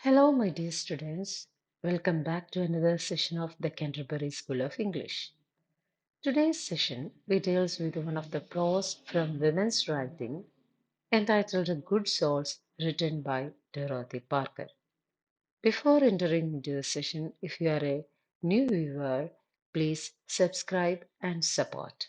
Hello, my dear students. Welcome back to another session of the Canterbury School of English. Today's session we deals with one of the prose from women's writing entitled Good Souls, written by Dorothy Parker. Before entering into the session, if you are a new viewer, please subscribe and support.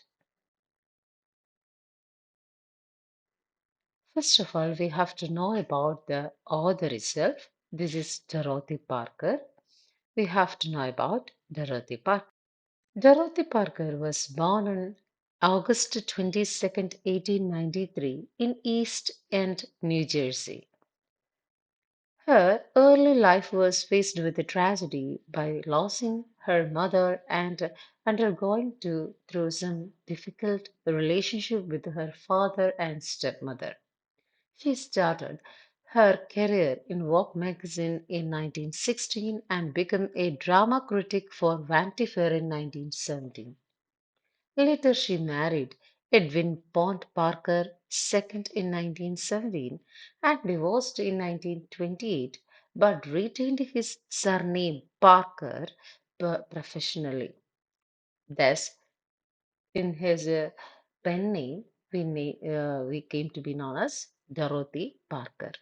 First of all, we have to know about the author itself. This is Dorothy Parker. We have to know about Dorothy Parker. Dorothy Parker was born on August 22nd, 1893, in East End, New Jersey. Her early life was faced with a tragedy by losing her mother and undergoing through some difficult relationship with her father and stepmother. She started her career in Vogue magazine in 1916 and became a drama critic for Vanity Fair in 1917. Later, she married Edwin Pond Parker II in 1917 and divorced in 1928, but retained his surname Parker professionally. Thus, in his pen name, we came to be known as Dorothy Parker.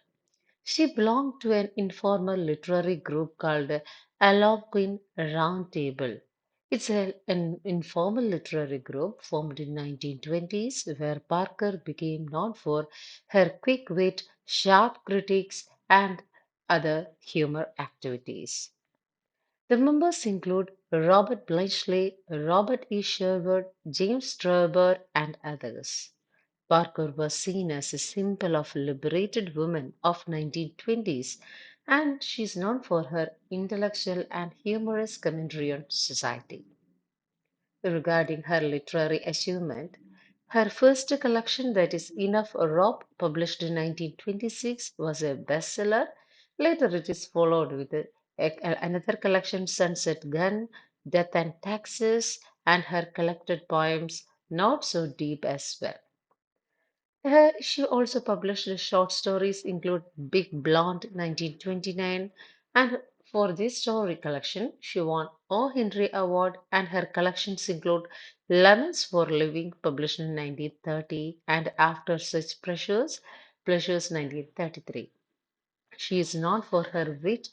She belonged to an informal literary group called Algonquin Round Table. It's an informal literary group formed in 1920s where Parker became known for her quick wit, sharp critiques, and other humor activities. The members include Robert Bletchley, Robert E. Sherwood, James Straber, and others. Parker was seen as a symbol of liberated women of 1920s, and she is known for her intellectual and humorous commentary on society. Regarding her literary achievement, her first collection, that is Enough Rob, published in 1926, was a bestseller. Later, it is followed with another collection, Sunset Gun, Death and Taxes, and her collected poems, Not So Deep, as well. She also published short stories include Big Blonde 1929, and for this story collection she won O. Henry Award, and her collections include Lemons for Living published in 1930 and After Such Pleasures 1933. She is known for her wit,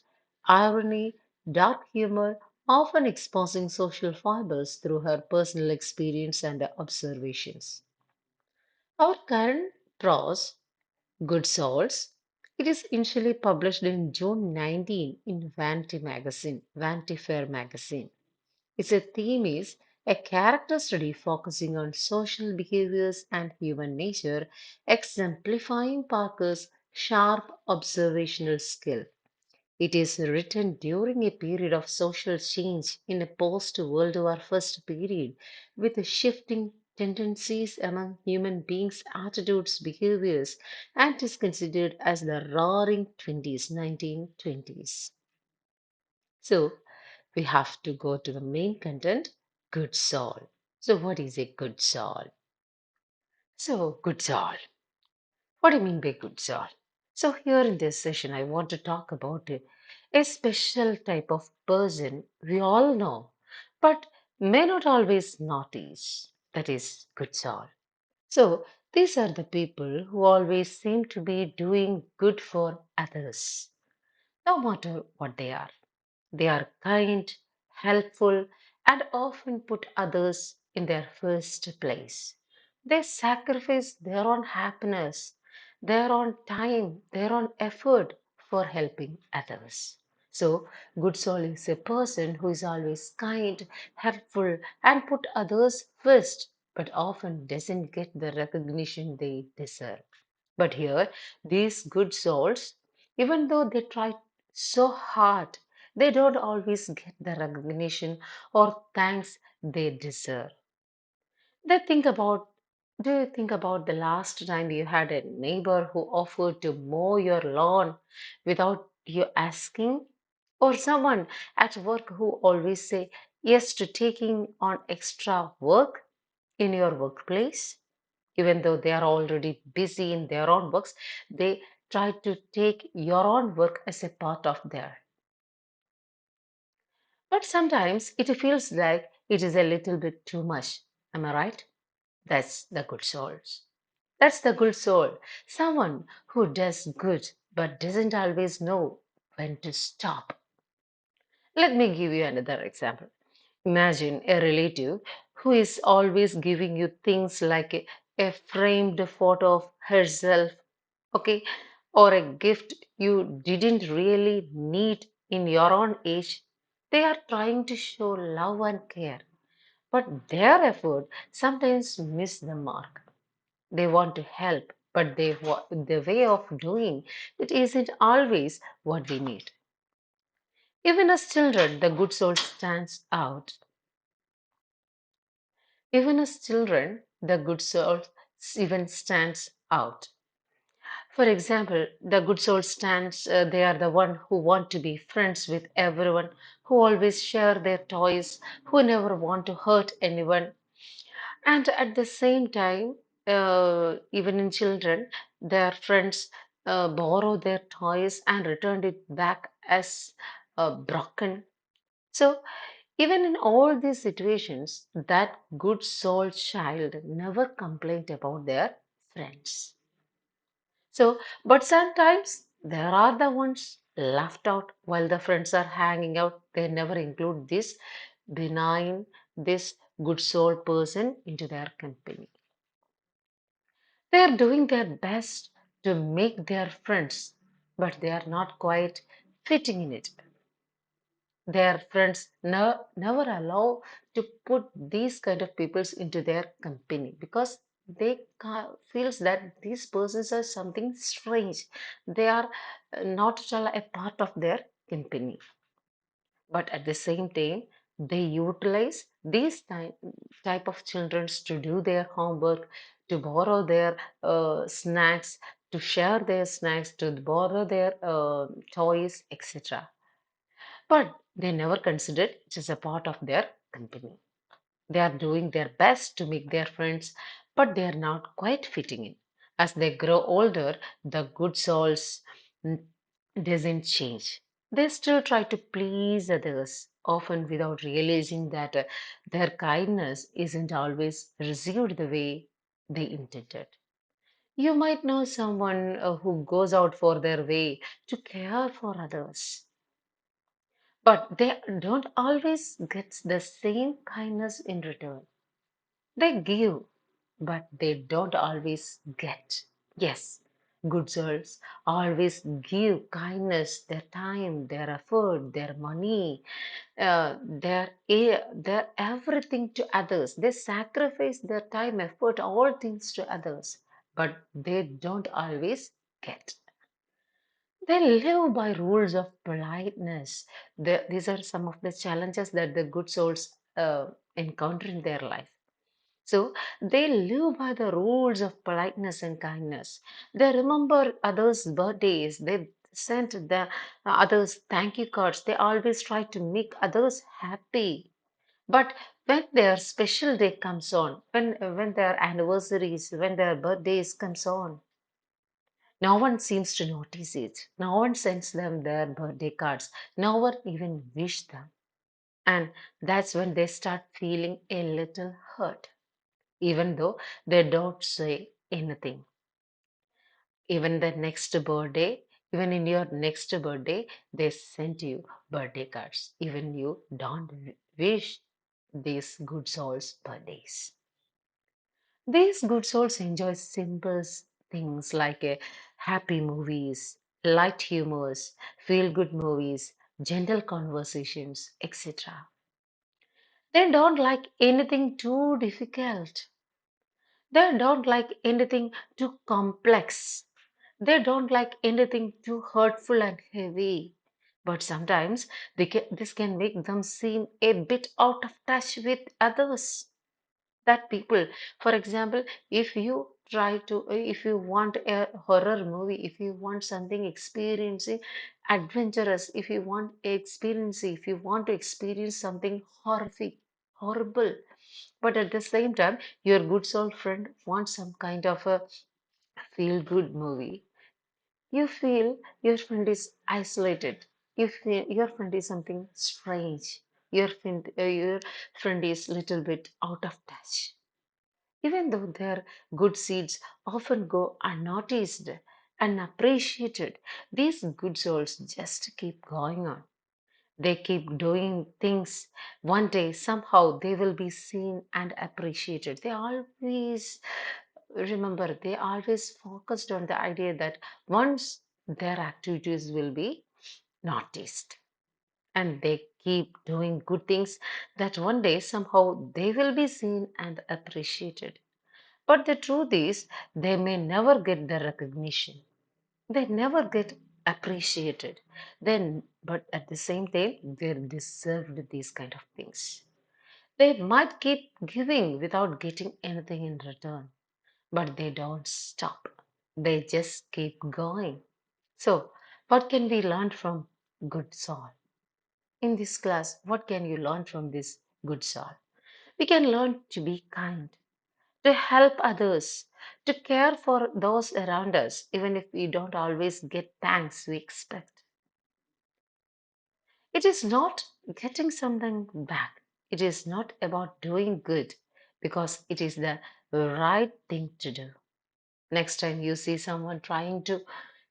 irony, dark humor, often exposing social fibers through her personal experience and observations. Our current prose, Good Souls. It is initially published in June 19 in Vanity Fair magazine. Its theme is a character study focusing on social behaviors and human nature, exemplifying Parker's sharp observational skill. It is written during a period of social change in a post-World War I period with shifting tendencies among human beings, attitudes, behaviors, and is considered as the roaring 20s, 1920s. So, we have to go to the main content, good soul. So, what is a good soul? So, good soul. What do you mean by good soul? So, here in this session, I want to talk about a special type of person we all know, but may not always notice. That is good soul. So, these are the people who always seem to be doing good for others, no matter what they are. They are kind, helpful, and often put others in their first place. They sacrifice their own happiness, their own time, their own effort for helping others. So, good soul is a person who is always kind, helpful, and put others first, but often doesn't get the recognition they deserve. But here, these good souls, even though they try so hard, they don't always get the recognition or thanks they deserve. They think about Do you think about the last time you had a neighbor who offered to mow your lawn without you asking? Or someone at work who always say yes to taking on extra work in your workplace? Even though they are already busy in their own works, they try to take your own work as a part of their. But sometimes it feels like it is a little bit too much. Am I right? That's the good souls. That's the good soul. Someone who does good but doesn't always know when to stop. Let me give you another example. Imagine a relative who is always giving you things like a framed photo of herself, okay, or a gift you didn't really need in your own age. They are trying to show love and care, but their effort sometimes miss the mark. They want to help, but the way of doing it isn't always what we need. Even as children, the good soul stands out. Even as children, the good soul even stands out. For example, the good soul stands, they are the one who want to be friends with everyone, who always share their toys, who never want to hurt anyone. And at the same time, even in children, their friends borrow their toys and return it back as broken. So, even in all these situations, that good soul child never complained about their friends. So, but sometimes there are the ones left out while the friends are hanging out. They never include this benign, this good soul person into their company. They are doing their best to make their friends, but they are not quite fitting in it. Their friends never allow to put these kind of peoples into their company because they feels that these persons are something strange. They are not at all a part of their company, but at the same time they utilize these type of children to do their homework, to borrow their snacks, to share their snacks, to borrow their toys, etc. But they never consider it as a part of their company. They are doing their best to make their friends, but they are not quite fitting in. As they grow older, the good souls doesn't change. They still try to please others, often without realizing that their kindness isn't always received the way they intended. You might know someone who goes out for their way to care for others, but they don't always get the same kindness in return. They give, but they don't always get. Yes, good souls always give kindness, their time, their effort, their money, their everything to others. They sacrifice their time, effort, all things to others, but they don't always get. They live by rules of politeness. These are some of the challenges that the good souls encounter in their life. So they live by the rules of politeness and kindness. They remember others' birthdays. They send the others thank you cards. They always try to make others happy. But when their special day comes on, when their anniversaries, when their birthdays comes on, no one seems to notice it. No one sends them their birthday cards. No one even wish them. And that's when they start feeling a little hurt, even though they don't say anything. Even the next birthday, even in your next birthday, they send you birthday cards. Even you don't wish these good souls birthdays. These good souls enjoy simple things like happy movies, light humors, feel good movies, gentle conversations, etc. They don't like anything too difficult. They don't like anything too complex. They don't like anything too hurtful and heavy. But sometimes this can make them seem a bit out of touch with others. That people, for example, if you want a horror movie, if you want something experiencing adventurous, if you want experiencing, if you want to experience something horrific, horrible, but at the same time your good soul friend wants some kind of a feel good movie, You feel your friend is isolated. You feel your friend is something strange. Your friend is little bit out of touch. Even though their good seeds often go unnoticed, unappreciated, these good souls just keep going on. They keep doing things. One day, somehow, they will be seen and appreciated. They always focused on the idea that once their activities will be noticed. And they keep doing good things that one day, somehow, they will be seen and appreciated. But the truth is, they may never get the recognition. They never get appreciated. But at the same time, they deserved these kind of things. They might keep giving without getting anything in return, but they don't stop. They just keep going. So, what can we learn from good soul? In this class, what can you learn from this good soul? We can learn to be kind, to help others, to care for those around us, even if we don't always get thanks we expect. It is not getting something back. It is not about doing good because it is the right thing to do. Next time you see someone trying to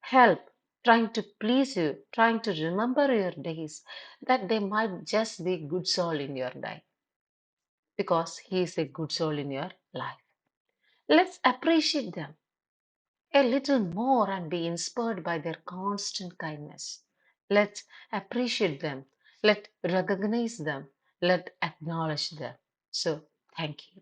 help, trying to please you, trying to remember your days, that they might just be good soul in your life because he is a good soul in your life. Let's appreciate them a little more and be inspired by their constant kindness. Let's appreciate them. Let recognize them. Let acknowledge them. So, thank you.